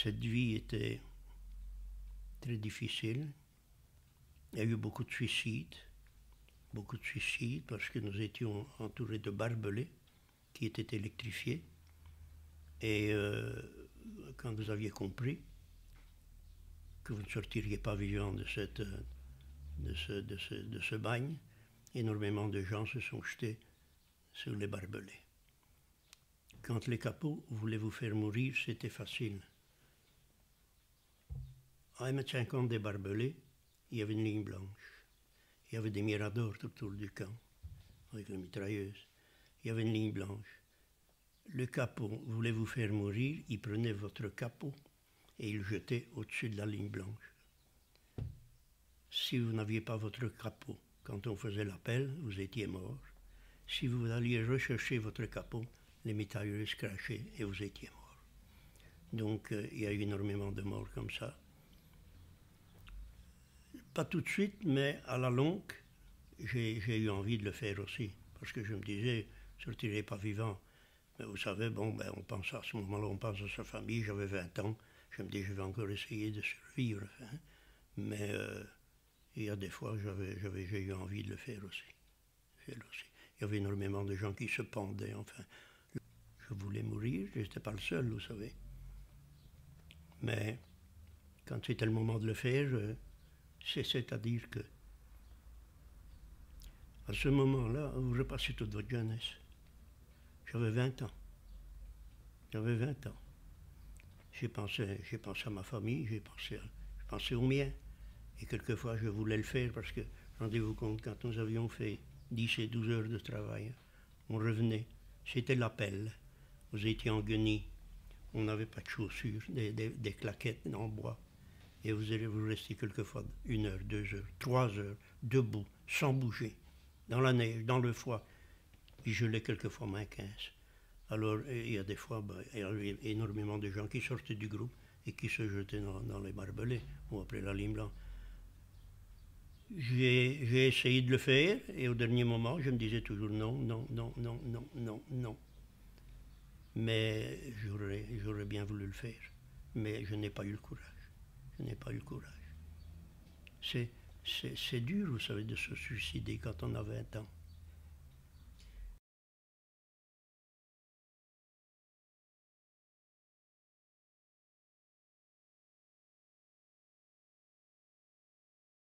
Cette vie était très difficile. Il y a eu beaucoup de suicides parce que nous étions entourés de barbelés qui étaient électrifiés. Et quand vous aviez compris que vous ne sortiriez pas vivant de ce bagne, énormément de gens se sont jetés sur les barbelés. Quand les capots voulaient vous faire mourir, c'était facile. À 1,50 m des barbelés, il y avait une ligne blanche. Il y avait des miradors tout autour du camp, avec les mitrailleuses. Il y avait une ligne blanche. Le capot voulait vous faire mourir, il prenait votre capot et il le jetait au-dessus de la ligne blanche. Si vous n'aviez pas votre capot, quand on faisait l'appel, vous étiez mort. Si vous alliez rechercher votre capot, les mitrailleuses crachaient et vous étiez mort. Donc il y a eu énormément de morts comme ça. Pas tout de suite, mais à la longue, j'ai eu envie de le faire aussi. Parce que je me disais, je ne sortirai pas vivant. Mais vous savez, bon, on pense à ce moment-là, on pense à sa famille, j'avais 20 ans. Je me dis, je vais encore essayer de survivre. Hein. Mais il y a des fois, j'ai eu envie de le faire aussi. Il y avait énormément de gens qui se pendaient, enfin. Je voulais mourir, je n'étais pas le seul, vous savez. Mais quand c'était le moment de le faire, c'est-à-dire que à ce moment-là, vous repassez toute votre jeunesse. J'avais 20 ans. J'avais 20 ans. J'ai pensé à ma famille, j'ai pensé au mien. Et quelquefois, je voulais le faire parce que, rendez-vous compte, quand nous avions fait 10 et 12 heures de travail, on revenait. C'était l'appel. Vous étiez en guenille. On n'avait pas de chaussures, des claquettes en bois. Et vous restiez quelquefois 1 heure, 2 heures, 3 heures, debout, sans bouger, dans la neige, dans le froid. Il gelait quelquefois -15. Alors, il y a des fois, il y avait énormément de gens qui sortaient du groupe et qui se jetaient dans les barbelés, ou après la ligne blanche. J'ai essayé de le faire, et au dernier moment, je me disais toujours non, non, non, non, non, non, non. Mais j'aurais bien voulu le faire. Mais je n'ai pas eu le courage. Je n'ai pas eu le courage. C'est dur, vous savez, de se suicider quand on a 20 ans.